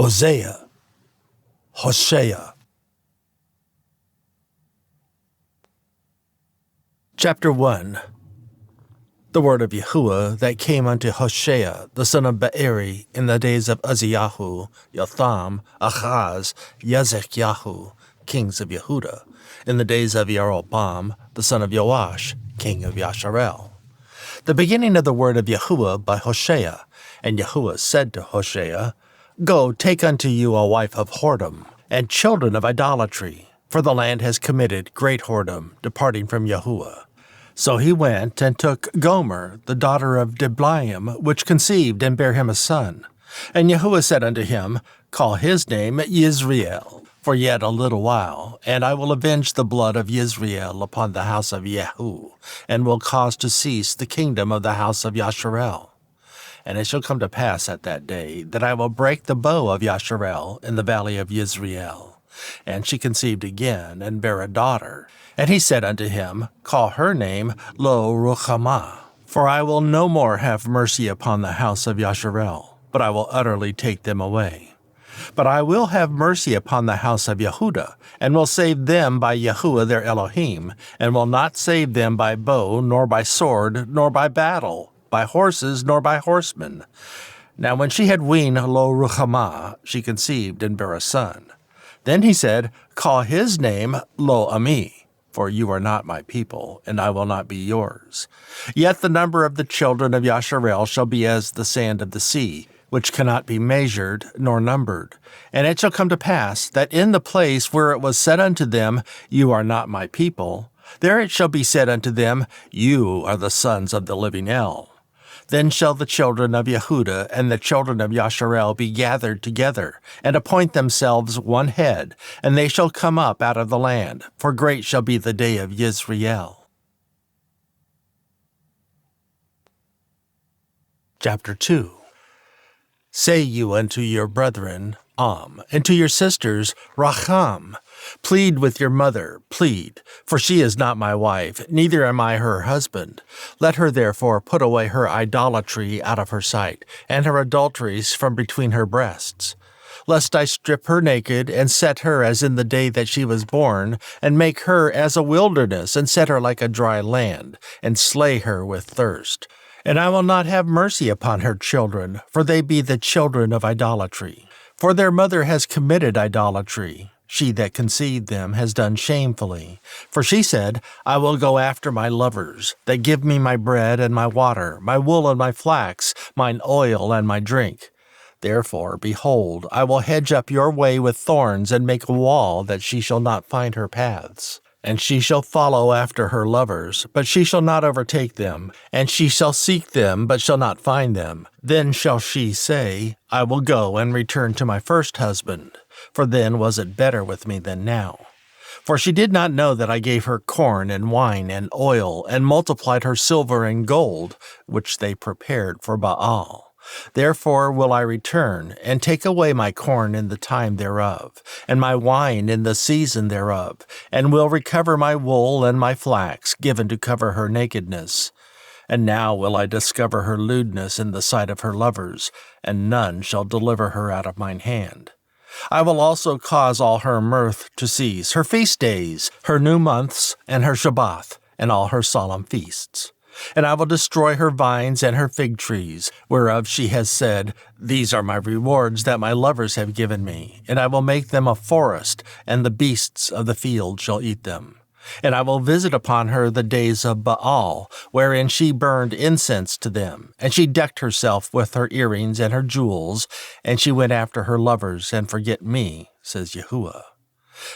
Hosea, Hosea. Chapter 1. The word of Yahuah that came unto Hosea, the son of Beeri, in the days of Uzziyahu, Jotham, Ahaz, Yahu, kings of Yehudah, in the days of Jeroboam, the son of Joash, king of Yasharel. The beginning of the word of Yahuah by Hosea. And Yahuah said to Hosea, Go, take unto you a wife of whoredom, and children of idolatry, for the land has committed great whoredom, departing from Yahuah. So he went and took Gomer, the daughter of Diblaim, which conceived and bare him a son. And Yahuah said unto him, Call his name Yisrael, for yet a little while, and I will avenge the blood of Yisrael upon the house of Yahuah, and will cause to cease the kingdom of the house of Yasharel. And it shall come to pass at that day that I will break the bow of Yasharel in the valley of Yisrael. And she conceived again, and bare a daughter. And he said unto him, Call her name Lo-Ruhamah, for I will no more have mercy upon the house of Yasharel, but I will utterly take them away. But I will have mercy upon the house of Yehudah, and will save them by Yahuah their Elohiym, and will not save them by bow, nor by sword, nor by battle, by horses, nor by horsemen. Now when she had weaned Lo-Ruhamah, she conceived and bare a son. Then he said, Call his name Lo-Ammi, for you are not my people, and I will not be yours. Yet the number of the children of Yasharel shall be as the sand of the sea, which cannot be measured nor numbered. And it shall come to pass that in the place where it was said unto them, You are not my people, there it shall be said unto them, You are the sons of the living El. Then shall the children of Yehudah and the children of Yasharel be gathered together, and appoint themselves one head, and they shall come up out of the land, for great shall be the day of Yisrael. Chapter 2. Say you unto your brethren, and to your sisters, Racham. Plead with your mother, plead, for she is not my wife, neither am I her husband. Let her therefore put away her idolatry out of her sight, and her adulteries from between her breasts. Lest I strip her naked, and set her as in the day that she was born, and make her as a wilderness, and set her like a dry land, and slay her with thirst. And I will not have mercy upon her children, for they be the children of idolatry. For their mother has committed idolatry. She that conceived them has done shamefully. For she said, I will go after my lovers, that give me my bread and my water, my wool and my flax, mine oil and my drink. Therefore, behold, I will hedge up your way with thorns, and make a wall, that she shall not find her paths. And she shall follow after her lovers, but she shall not overtake them. And she shall seek them, but shall not find them. Then shall she say, I will go and return to my first husband, for then was it better with me than now. For she did not know that I gave her corn and wine and oil, and multiplied her silver and gold, which they prepared for Baal. Therefore will I return, and take away my corn in the time thereof, and my wine in the season thereof, and will recover my wool and my flax, given to cover her nakedness. And now will I discover her lewdness in the sight of her lovers, and none shall deliver her out of mine hand. I will also cause all her mirth to cease, her feast days, her new months, and her Shabbath, and all her solemn feasts. And I will destroy her vines and her fig trees, whereof she has said, These are my rewards that my lovers have given me, and I will make them a forest, and the beasts of the field shall eat them. And I will visit upon her the days of Baal, wherein she burned incense to them, and she decked herself with her earrings and her jewels, and she went after her lovers and forget me, says Yahuah.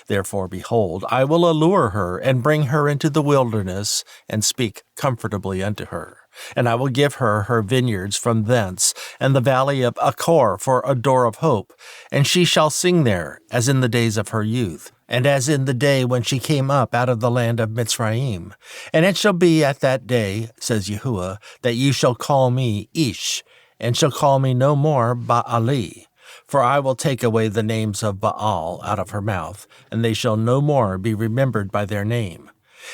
Therefore, behold, I will allure her, and bring her into the wilderness, and speak comfortably unto her. And I will give her her vineyards from thence, and the valley of Achor for a door of hope. And she shall sing there, as in the days of her youth, and as in the day when she came up out of the land of Mitzrayim. And it shall be at that day, says Yahuah, that you shall call me Ish, and shall call me no more Baali. For I will take away the names of Baal out of her mouth, and they shall no more be remembered by their name.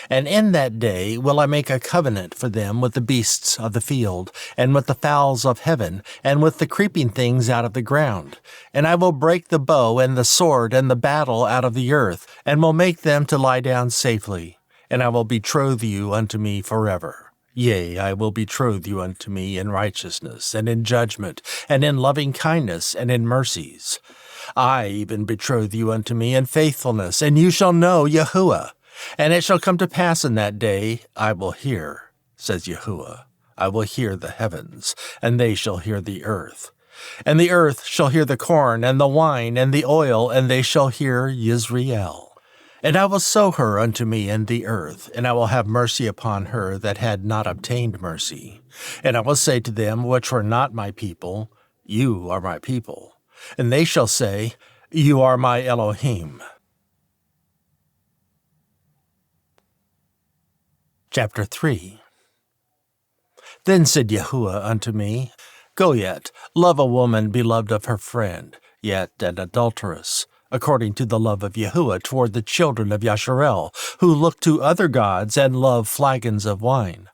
And in that day will I make a covenant for them with the beasts of the field, and with the fowls of heaven, and with the creeping things out of the ground. And I will break the bow and the sword and the battle out of the earth, and will make them to lie down safely. And I will betroth you unto me forever. Yea, I will betroth you unto me in righteousness, and in judgment, and in loving kindness, and in mercies. I even betroth you unto me in faithfulness, and you shall know Yahuah. And it shall come to pass in that day, I will hear, says Yahuah. I will hear the heavens, and they shall hear the earth. And the earth shall hear the corn, and the wine, and the oil, and they shall hear Yisrael. And I will sow her unto me in the earth, and I will have mercy upon her that had not obtained mercy. And I will say to them which were not my people, You are my people. And they shall say, You are my elohiym. Chapter 3. Then said Yahuah unto me, Go yet, love a woman beloved of her friend, yet an adulteress, according to the love of Yahuah toward the children of Yasharel, who look to other gods and love flagons of wine.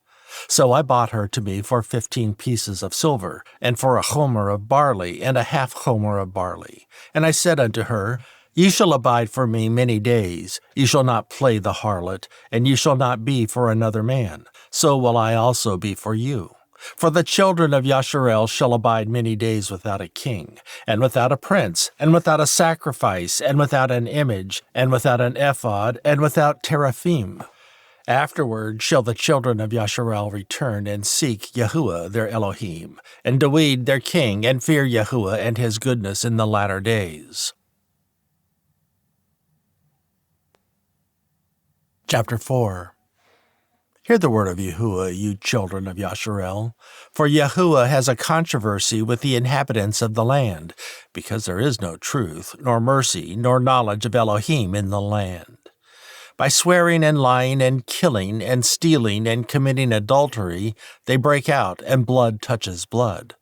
So I bought her to me for 15 pieces of silver, and for a homer of barley, and a half homer of barley. And I said unto her, Ye shall abide for me many days, ye shall not play the harlot, and ye shall not be for another man. So will I also be for you. For the children of Yasharel shall abide many days without a king, and without a prince, and without a sacrifice, and without an image, and without an ephod, and without teraphim. Afterward shall the children of Yasharel return and seek Yahuah their elohiym, and Dawid their king, and fear Yahuah and his goodness in the latter days. Chapter 4. Hear the word of Yahuah, you children of Yasharel. For Yahuah has a controversy with the inhabitants of the land, because there is no truth, nor mercy, nor knowledge of elohiym in the land. By swearing and lying and killing and stealing and committing adultery, they break out, and blood touches blood.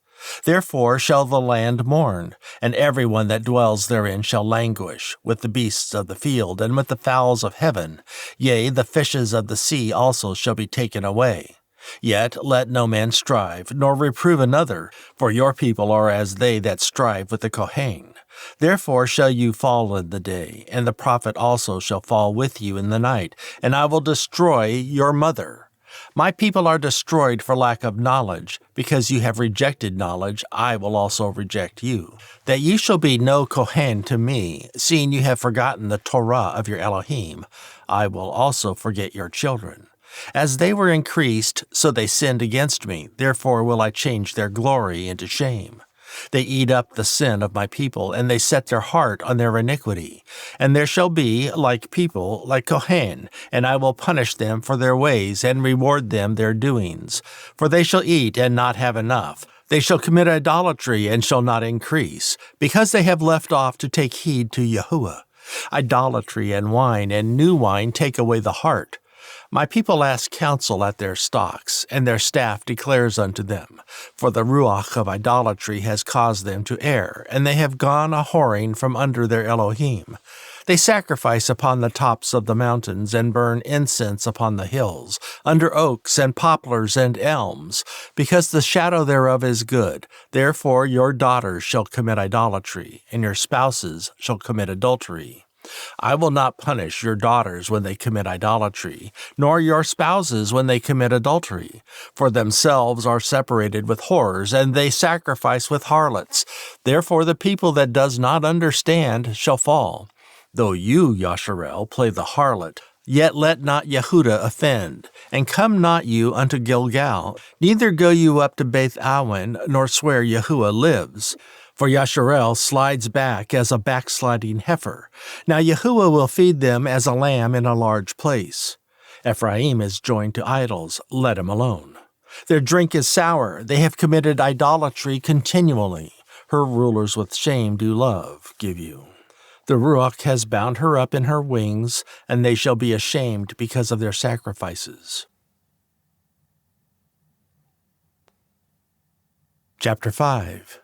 Therefore shall the land mourn, and every one that dwells therein shall languish, with the beasts of the field, and with the fowls of heaven. Yea, the fishes of the sea also shall be taken away. Yet let no man strive, nor reprove another, for your people are as they that strive with the Kohen. Therefore shall you fall in the day, and the prophet also shall fall with you in the night, and I will destroy your mother. My people are destroyed for lack of knowledge. Because you have rejected knowledge, I will also reject you. That you shall be no Kohen to me, seeing you have forgotten the Torah of your elohiym, I will also forget your children. As they were increased, so they sinned against me, therefore will I change their glory into shame. They eat up the sin of my people, and they set their heart on their iniquity. And there shall be, like people, like Kohen, and I will punish them for their ways, and reward them their doings. For they shall eat and not have enough. They shall commit idolatry and shall not increase, because they have left off to take heed to Yahuah. Idolatry and wine and new wine take away the heart. My people ask counsel at their stocks, and their staff declares unto them. For the ruach of idolatry has caused them to err, and they have gone a-whoring from under their elohiym. They sacrifice upon the tops of the mountains, and burn incense upon the hills, under oaks and poplars and elms, because the shadow thereof is good. Therefore your daughters shall commit idolatry, and your spouses shall commit adultery. I will not punish your daughters when they commit idolatry, nor your spouses when they commit adultery. For themselves are separated with whores, and they sacrifice with harlots. Therefore the people that does not understand shall fall. Though you, Yasharel, play the harlot, yet let not Yehudah offend. And come not you unto Gilgal, neither go you up to Beth Awen, nor swear Yahuah lives. For Yasharel slides back as a backsliding heifer. Now Yahuah will feed them as a lamb in a large place. Ephraim is joined to idols, let him alone. Their drink is sour, they have committed idolatry continually. Her rulers with shame do love, give you. The Ruach has bound her up in her wings, and they shall be ashamed because of their sacrifices. Chapter 5.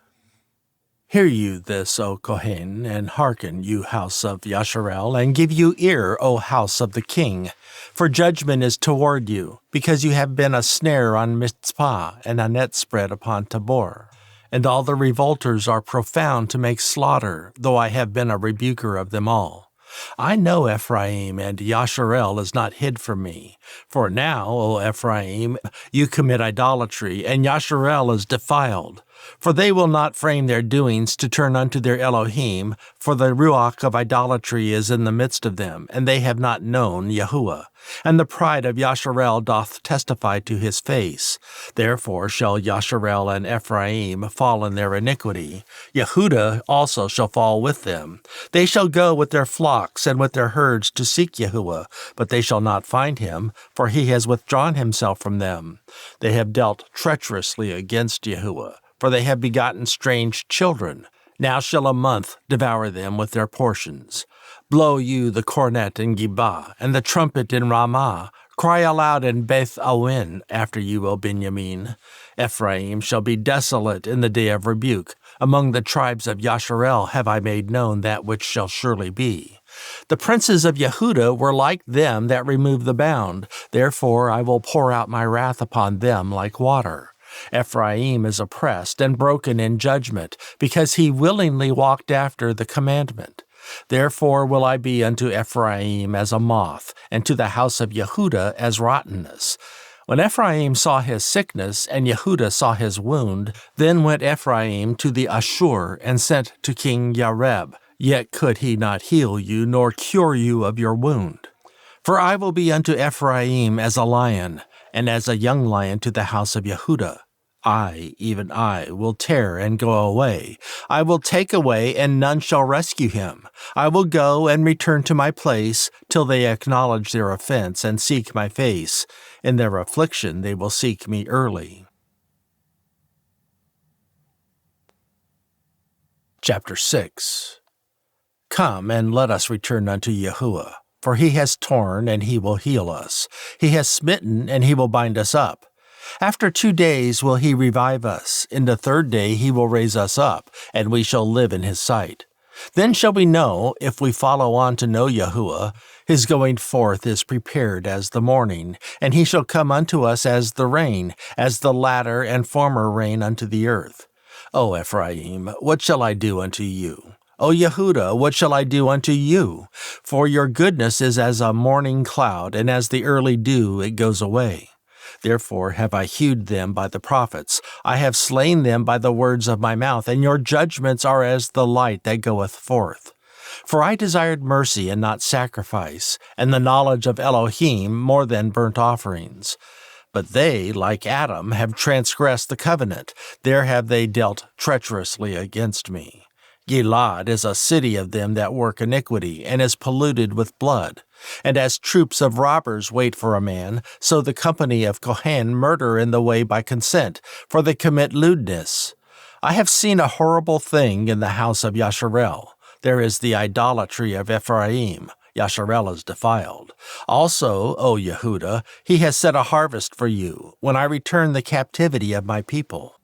Hear you this, O Kohen, and hearken, you house of Yasharel, and give you ear, O house of the king. For judgment is toward you, because you have been a snare on Mitzpah, and a net spread upon Tabor. And all the revolters are profound to make slaughter, though I have been a rebuker of them all. I know Ephraim, and Yasharel is not hid from me. For now, O Ephraim, you commit idolatry, and Yasharel is defiled. For they will not frame their doings to turn unto their elohiym, for the ruach of idolatry is in the midst of them, and they have not known Yahuah. And the pride of Yasharel doth testify to his face. Therefore shall Yasharel and Ephraim fall in their iniquity. Yehudah also shall fall with them. They shall go with their flocks and with their herds to seek Yahuah, but they shall not find him, for he has withdrawn himself from them. They have dealt treacherously against Yahuah, for they have begotten strange children. Now shall a month devour them with their portions. Blow you the cornet in Gibah, and the trumpet in Ramah. Cry aloud in Beth Awen after you, O Benjamin. Ephraim shall be desolate in the day of rebuke. Among the tribes of Yasharel have I made known that which shall surely be. The princes of Yehudah were like them that remove the bound. Therefore I will pour out my wrath upon them like water. Ephraim is oppressed and broken in judgment, because he willingly walked after the commandment. Therefore will I be unto Ephraim as a moth, and to the house of Yehudah as rottenness. When Ephraim saw his sickness, and Yehudah saw his wound, then went Ephraim to the Ashur, and sent to King Yareb. Yet could he not heal you, nor cure you of your wound. For I will be unto Ephraim as a lion, and as a young lion to the house of Yehudah. I, even I, will tear and go away. I will take away, and none shall rescue him. I will go and return to my place, till they acknowledge their offense and seek my face. In their affliction they will seek me early. Chapter 6. Come, and let us return unto Yahuah. For he has torn, and he will heal us. He has smitten, and he will bind us up. After 2 days will he revive us. In the 3rd day he will raise us up, and we shall live in his sight. Then shall we know, if we follow on to know Yahuah, his going forth is prepared as the morning, and he shall come unto us as the rain, as the latter and former rain unto the earth. O Ephraim, what shall I do unto you? O Yehudah, what shall I do unto you? For your goodness is as a morning cloud, and as the early dew it goes away. Therefore have I hewed them by the prophets. I have slain them by the words of my mouth, and your judgments are as the light that goeth forth. For I desired mercy and not sacrifice, and the knowledge of elohiym more than burnt offerings. But they, like Adam, have transgressed the covenant. There have they dealt treacherously against me. Gilad is a city of them that work iniquity, and is polluted with blood. And as troops of robbers wait for a man, so the company of Kohen murder in the way by consent, for they commit lewdness. I have seen a horrible thing in the house of Yasharel. There is the idolatry of Ephraim. Yasharel is defiled. Also, O Yehudah, he has set a harvest for you, when I return the captivity of my people.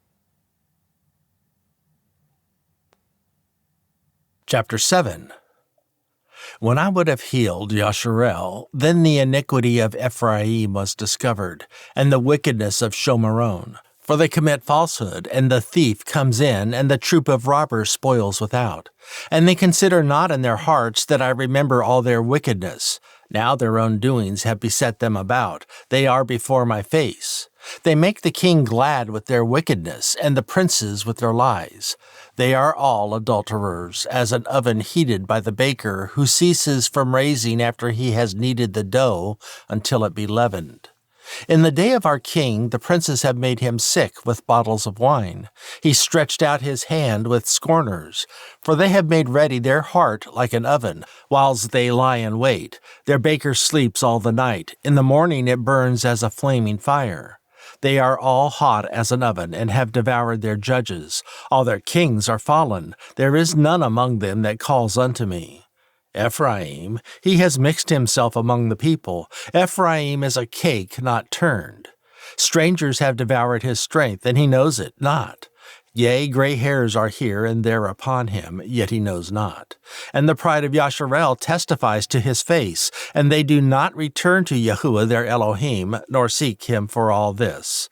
Chapter 7. When I would have healed Yasharel, then the iniquity of Ephraim was discovered, and the wickedness of Shomeron. For they commit falsehood, and the thief comes in, and the troop of robbers spoils without. And they consider not in their hearts that I remember all their wickedness. Now their own doings have beset them about. They are before my face. They make the king glad with their wickedness, and the princes with their lies. They are all adulterers, as an oven heated by the baker, who ceases from raising after he has kneaded the dough until it be leavened. In the day of our king, the princes have made him sick with bottles of wine. He stretched out his hand with scorners, for they have made ready their heart like an oven, whiles they lie in wait. Their baker sleeps all the night. In the morning it burns as a flaming fire. They are all hot as an oven, and have devoured their judges. All their kings are fallen. There is none among them that calls unto me. Ephraim, he has mixed himself among the people. Ephraim is a cake not turned. Strangers have devoured his strength, and he knows it not. Yea, gray hairs are here and there upon him, yet he knows not. And the pride of Yasharel testifies to his face, and they do not return to Yahuah their Elohim, nor seek him for all this.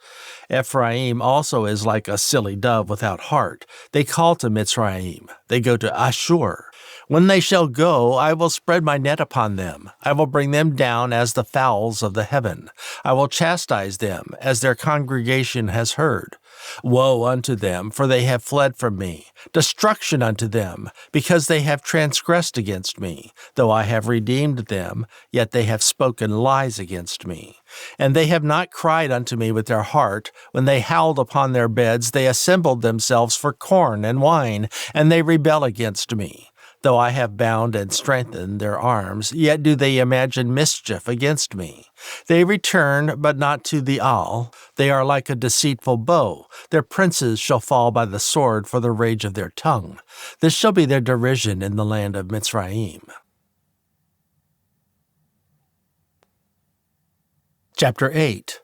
Ephraim also is like a silly dove without heart. They call to Mitzrayim. They go to Ashur. When they shall go, I will spread my net upon them. I will bring them down as the fowls of the heaven. I will chastise them, as their congregation has heard. Woe unto them, for they have fled from me. Destruction unto them, because they have transgressed against me. Though I have redeemed them, yet they have spoken lies against me. And they have not cried unto me with their heart. When they howled upon their beds, they assembled themselves for corn and wine, and they rebel against me. Though I have bound and strengthened their arms, yet do they imagine mischief against me. They return, but not to the Al. They are like a deceitful bow. Their princes shall fall by the sword for the rage of their tongue. This shall be their derision in the land of Mitzrayim. Chapter 8.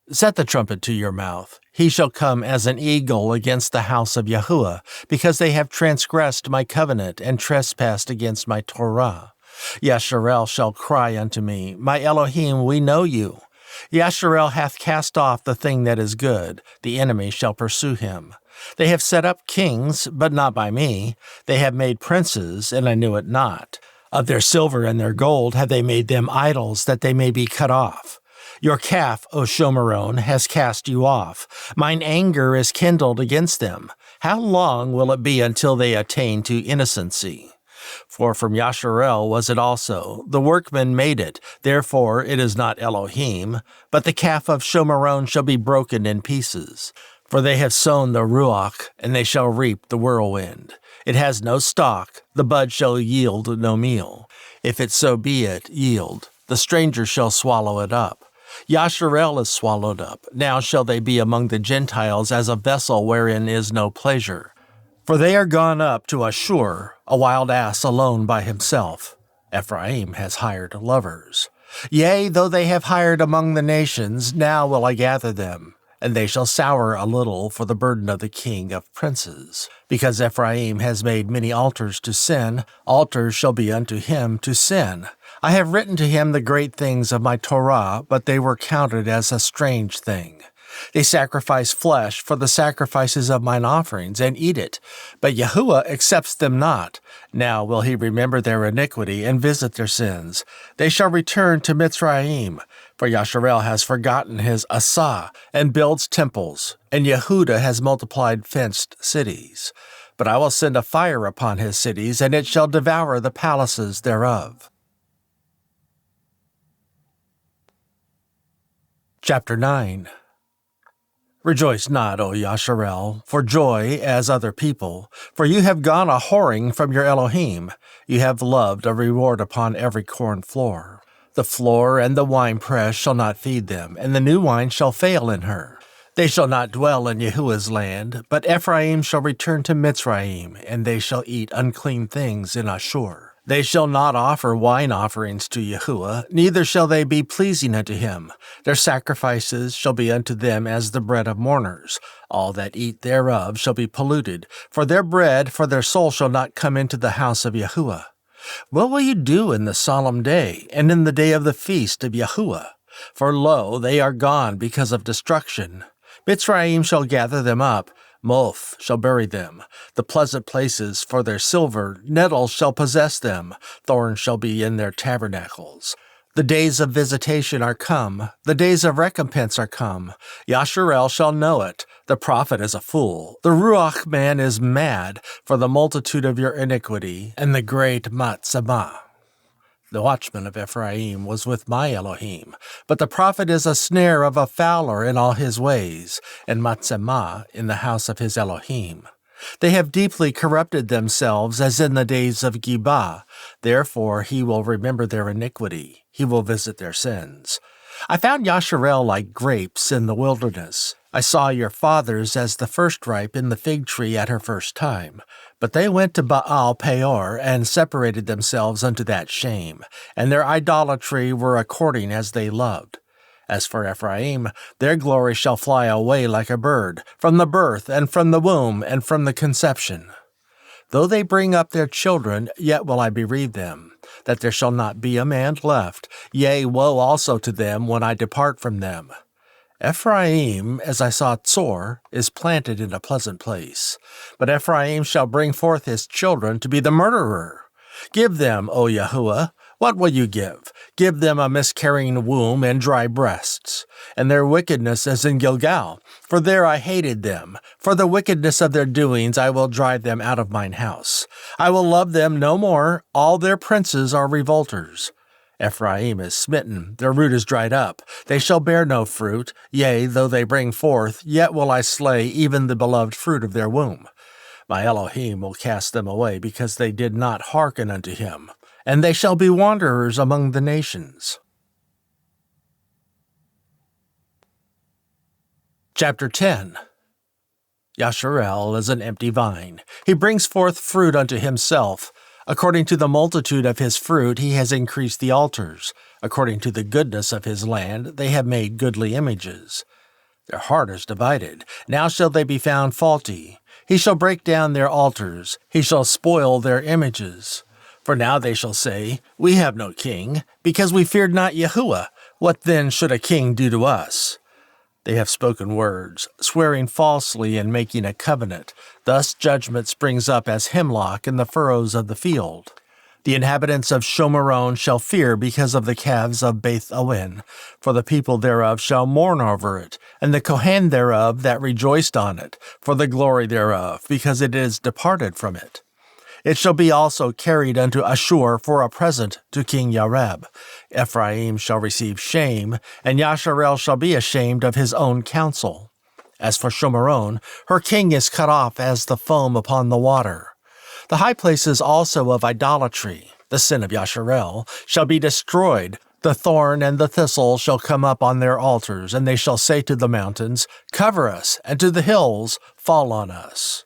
Set the trumpet to your mouth. He shall come as an eagle against the house of Yahuah, because they have transgressed my covenant and trespassed against my Torah. Yasharel shall cry unto me, My Elohim, we know you. Yasharel hath cast off the thing that is good. The enemy shall pursue him. They have set up kings, but not by me. They have made princes, and I knew it not. Of their silver and their gold have they made them idols, that they may be cut off. Your calf, O Shomeron, has cast you off. Mine anger is kindled against them. How long will it be until they attain to innocency? For from Yasharel was it also. The workman made it. Therefore it is not Elohim. But the calf of Shomeron shall be broken in pieces. For they have sown the ruach, and they shall reap the whirlwind. It has no stalk. The bud shall yield no meal. If it so be it yield, the stranger shall swallow it up. Yasharel is swallowed up. Now shall they be among the Gentiles as a vessel wherein is no pleasure. For they are gone up to Ashur, a wild ass alone by himself. Ephraim has hired lovers. Yea, though they have hired among the nations, now will I gather them. And they shall sour a little for the burden of the king of princes. Because Ephraim has made many altars to sin, altars shall be unto him to sin. I have written to him the great things of my Torah, but they were counted as a strange thing. They sacrifice flesh for the sacrifices of mine offerings, and eat it. But Yahuah accepts them not. Now will he remember their iniquity, and visit their sins. They shall return to Mitzrayim. For Yasharel has forgotten his Asah, and builds temples, and Yehudah has multiplied fenced cities. But I will send a fire upon his cities, and it shall devour the palaces thereof. Chapter 9. Rejoice not, O Yasharel, for joy as other people, for you have gone a whoring from your Elohim. You have loved a reward upon every corn floor. The floor and the winepress shall not feed them, and the new wine shall fail in her. They shall not dwell in Yahuah's land, but Ephraim shall return to Mitzrayim, and they shall eat unclean things in Ashur. They shall not offer wine offerings to Yahuah, neither shall they be pleasing unto him. Their sacrifices shall be unto them as the bread of mourners. All that eat thereof shall be polluted, for their bread for their soul shall not come into the house of Yahuah. What will you do in the solemn day, and in the day of the feast of Yahuah? For lo, they are gone because of destruction. Mitzrayim shall gather them up. Mulf shall bury them. The pleasant places for their silver, nettles shall possess them. Thorns shall be in their tabernacles. The days of visitation are come. The days of recompense are come. Yasharel shall know it. The prophet is a fool. The Ruach man is mad for the multitude of your iniquity and the great Matzamah. The watchman of Ephraim was with my Elohim, but the prophet is a snare of a fowler in all his ways, and Matzamah in the house of his Elohim. They have deeply corrupted themselves as in the days of Gibah. Therefore he will remember their iniquity. He will visit their sins. I found Yasharel like grapes in the wilderness. I saw your fathers as the first ripe in the fig tree at her first time. But they went to Baal Peor and separated themselves unto that shame, and their idolatry were according as they loved. As for Ephraim, their glory shall fly away like a bird, from the birth, and from the womb, and from the conception. Though they bring up their children, yet will I bereave them, that there shall not be a man left. Yea, woe also to them when I depart from them. Ephraim, as I saw Tzor, is planted in a pleasant place. But Ephraim shall bring forth his children to be the murderer. Give them, O Yahuah, what will you give? Give them a miscarrying womb and dry breasts. And their wickedness is in Gilgal, for there I hated them. For the wickedness of their doings I will drive them out of mine house. I will love them no more. All their princes are revolters. Ephraim is smitten, their root is dried up. They shall bear no fruit. Yea, though they bring forth, yet will I slay even the beloved fruit of their womb. My elohiym will cast them away, because they did not hearken unto him. And they shall be wanderers among the nations. Chapter 10. Yasharel is an empty vine. He brings forth fruit unto himself. According to the multitude of his fruit he has increased the altars. According to the goodness of his land they have made goodly images. Their heart is divided. Now shall they be found faulty. He shall break down their altars. He shall spoil their images. For now they shall say, We have no king, because we feared not Yahuah. What then should a king do to us? They have spoken words, swearing falsely and making a covenant. Thus judgment springs up as hemlock in the furrows of the field. The inhabitants of Shomeron shall fear because of the calves of Beth Awen, for the people thereof shall mourn over it, and the Kohen thereof that rejoiced on it, for the glory thereof, because it is departed from it. It shall be also carried unto Ashur for a present to King Yareb. Ephraim shall receive shame, and Yasharel shall be ashamed of his own counsel. As for Shomeron, her king is cut off as the foam upon the water. The high places also of idolatry, the sin of Yasharel, shall be destroyed. The thorn and the thistle shall come up on their altars, and they shall say to the mountains, Cover us, and to the hills, Fall on us.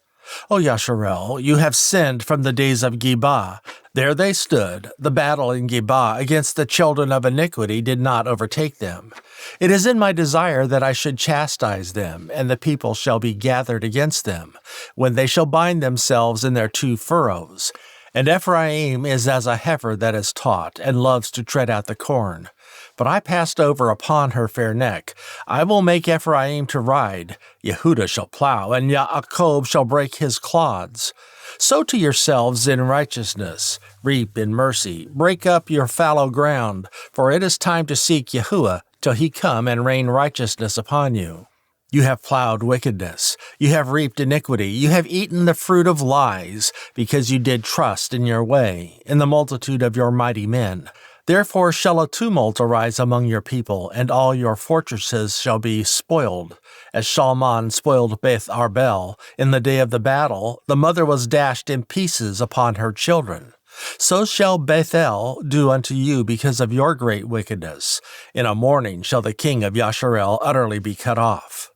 O Yasharel, you have sinned from the days of Geba. There they stood. The battle in Geba against the children of iniquity did not overtake them. It is in my desire that I should chastise them, and the people shall be gathered against them, when they shall bind themselves in their two furrows. And Ephraim is as a heifer that is taught, and loves to tread out the corn. But I passed over upon her fair neck. I will make Ephraim to ride. Yehudah shall plow, and Yaakov shall break his clods. Sow to yourselves in righteousness, reap in mercy, break up your fallow ground, for it is time to seek Yahuah till he come and rain righteousness upon you. You have plowed wickedness, you have reaped iniquity, you have eaten the fruit of lies, because you did trust in your way, in the multitude of your mighty men. Therefore shall a tumult arise among your people, and all your fortresses shall be spoiled. As Shalman spoiled Beth Arbel, in the day of the battle, the mother was dashed in pieces upon her children. So shall Bethel do unto you because of your great wickedness. In a morning shall the king of Yasharel utterly be cut off.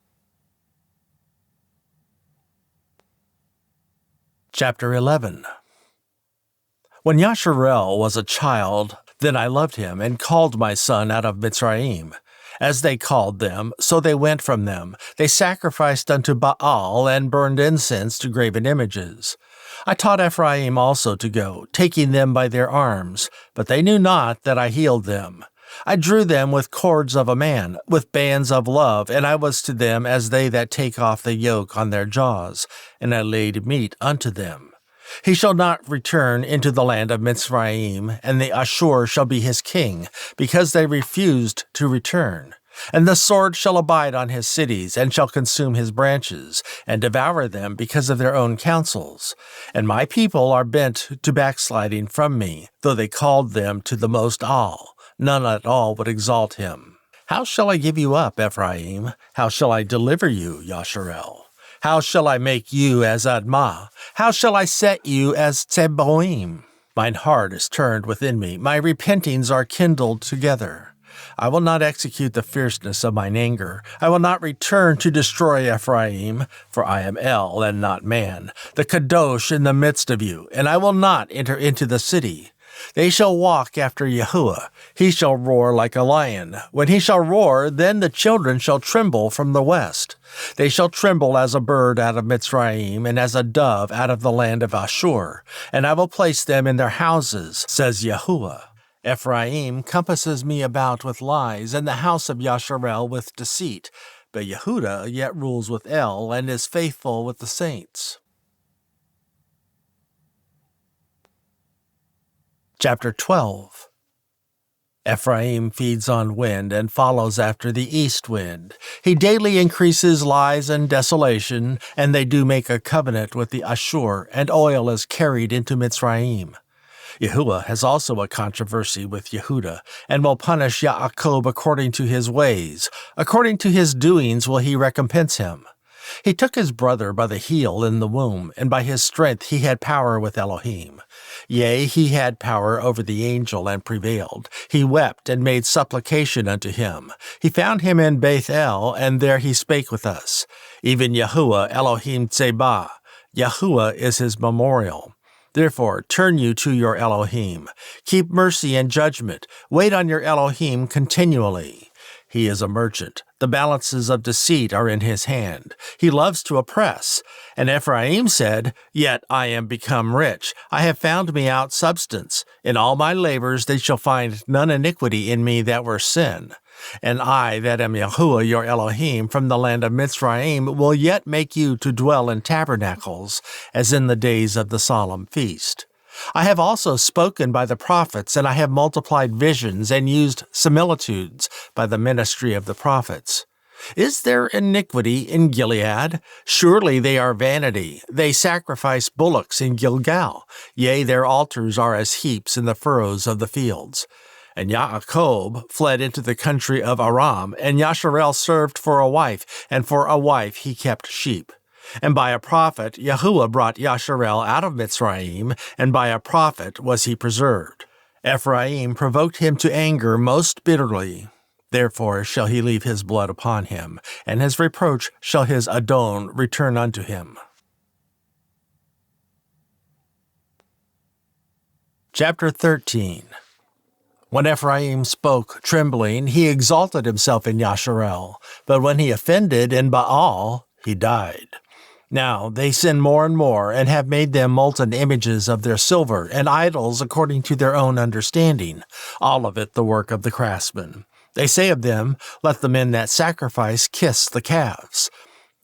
Chapter 11. When Yasharel was a child, then I loved him, and called my son out of Mitzrayim. As they called them, so they went from them. They sacrificed unto Baal, and burned incense to graven images. I taught Ephraim also to go, taking them by their arms, but they knew not that I healed them. I drew them with cords of a man, with bands of love, and I was to them as they that take off the yoke on their jaws, and I laid meat unto them. He shall not return into the land of Mitzrayim, and the Ashur shall be his king, because they refused to return. And the sword shall abide on his cities, and shall consume his branches, and devour them because of their own counsels. And my people are bent to backsliding from me, though they called them to the Most All. None at all would exalt him. How shall I give you up, Ephraim? How shall I deliver you, Yasharel? How shall I make you as Admah? How shall I set you as Tseboim? Mine heart is turned within me, my repentings are kindled together. I will not execute the fierceness of mine anger. I will not return to destroy Ephraim, for I am El and not man, the Kadosh in the midst of you, and I will not enter into the city. They shall walk after Yahuah. He shall roar like a lion. When he shall roar, then the children shall tremble from the west. They shall tremble as a bird out of Mitzrayim, and as a dove out of the land of Ashur. And I will place them in their houses, says Yahuah. Ephraim compasses me about with lies, and the house of Yasharel with deceit. But Yehudah yet rules with El, and is faithful with the saints. Chapter 12. Ephraim feeds on wind and follows after the east wind. He daily increases lies and desolation, and they do make a covenant with the Ashur, and oil is carried into Mitzrayim. Yahuah has also a controversy with Yehudah, and will punish Yaakov according to his ways. According to his doings will he recompense him. He took his brother by the heel in the womb, and by his strength he had power with Elohiym. Yea, he had power over the angel and prevailed. He wept and made supplication unto him. He found him in Beth El, and there he spake with us. Even Yahuah Elohim Tsebah. Yahuah is his memorial. Therefore, turn you to your Elohiym. Keep mercy and judgment. Wait on your Elohiym continually. He is a merchant. The balances of deceit are in his hand. He loves to oppress. And Ephraim said, Yet I am become rich. I have found me out substance. In all my labors they shall find none iniquity in me that were sin. And I, that am Yahuah your Elohiym, from the land of Mitzrayim, will yet make you to dwell in tabernacles, as in the days of the solemn feast. I have also spoken by the prophets, and I have multiplied visions, and used similitudes by the ministry of the prophets. Is there iniquity in Gilead? Surely they are vanity. They sacrifice bullocks in Gilgal. Yea, their altars are as heaps in the furrows of the fields. And Yaakov fled into the country of Aram, and Yasharel served for a wife, and for a wife he kept sheep. And by a prophet Yahuah brought Yasharel out of Mitzrayim, and by a prophet was he preserved. Ephraim provoked him to anger most bitterly. Therefore shall he leave his blood upon him, and his reproach shall his Adon return unto him. Chapter 13. When Ephraim spoke trembling, he exalted himself in Yasharel, but when he offended in Baal, he died. Now they sin more and more, and have made them molten images of their silver, and idols according to their own understanding, all of it the work of the craftsman. They say of them, Let the men that sacrifice kiss the calves.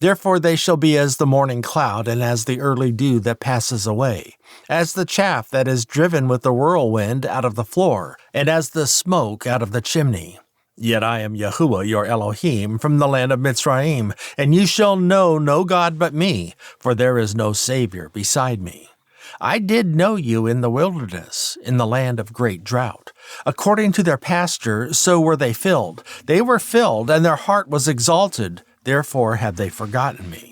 Therefore they shall be as the morning cloud, and as the early dew that passes away, as the chaff that is driven with the whirlwind out of the floor, and as the smoke out of the chimney. Yet I am Yahuah your Elohiym from the land of Mitzrayim, and you shall know no God but me, for there is no Savior beside me. I did know you in the wilderness, in the land of great drought. According to their pasture, so were they filled. They were filled, and their heart was exalted. Therefore have they forgotten me.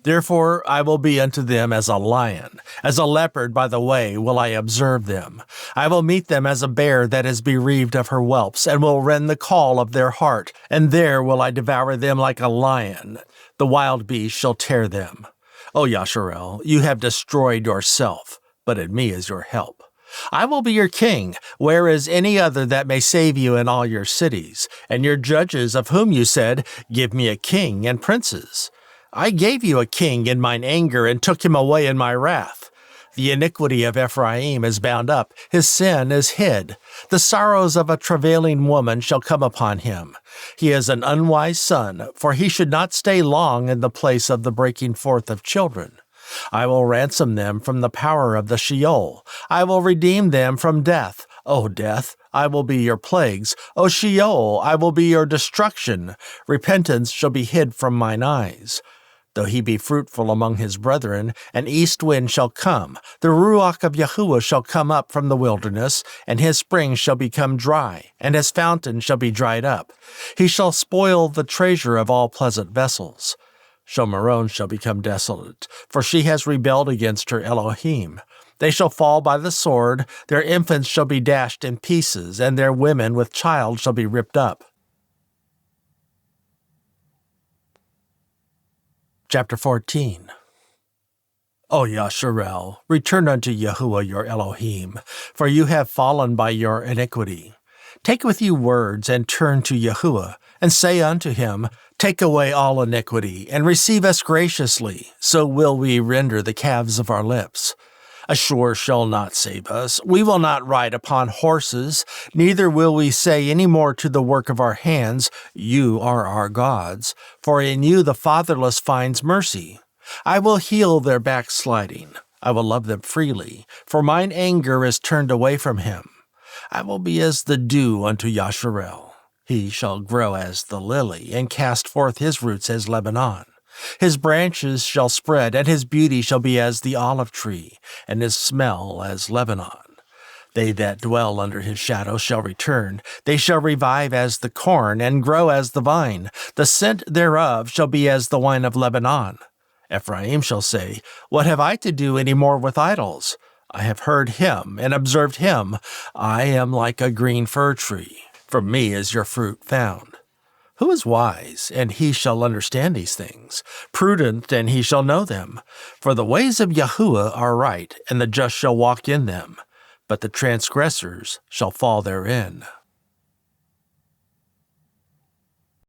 Therefore I will be unto them as a lion, as a leopard by the way will I observe them. I will meet them as a bear that is bereaved of her whelps, and will rend the caul of their heart, and there will I devour them like a lion. The wild beast shall tear them. O Yasharel, you have destroyed yourself, but in me is your help. I will be your king. Where is any other that may save you in all your cities? And your judges, of whom you said, Give me a king and princes. I gave you a king in mine anger, and took him away in my wrath. The iniquity of Ephraim is bound up, his sin is hid. The sorrows of a travailing woman shall come upon him. He is an unwise son, for he should not stay long in the place of the breaking forth of children. I will ransom them from the power of the Sheol. I will redeem them from death. O death, I will be your plagues. O Sheol, I will be your destruction. Repentance shall be hid from mine eyes. Though he be fruitful among his brethren, an east wind shall come. The ruach of Yahuah shall come up from the wilderness, and his springs shall become dry, and his fountain shall be dried up. He shall spoil the treasure of all pleasant vessels. Shomeron shall become desolate, for she has rebelled against her Elohiym. They shall fall by the sword, their infants shall be dashed in pieces, and their women with child shall be ripped up. Chapter 14. O Yasharel, return unto Yahuah your Elohim, for you have fallen by your iniquity. Take with you words, and turn to Yahuah, and say unto him, Take away all iniquity, and receive us graciously, so will we render the calves of our lips. Ashur shall not save us. We will not ride upon horses, neither will we say any more to the work of our hands, You are our gods, for in you the fatherless finds mercy. I will heal their backsliding. I will love them freely, for mine anger is turned away from him. I will be as the dew unto Yasharel. He shall grow as the lily, and cast forth his roots as Lebanon. His branches shall spread, and his beauty shall be as the olive tree, and his smell as Lebanon. They that dwell under his shadow shall return. They shall revive as the corn, and grow as the vine. The scent thereof shall be as the wine of Lebanon. Ephraim shall say, What have I to do any more with idols? I have heard him, and observed him. I am like a green fir tree. From me is your fruit found. Who is wise, and he shall understand these things? Prudent, and he shall know them. For the ways of Yahuah are right, and the just shall walk in them, but the transgressors shall fall therein.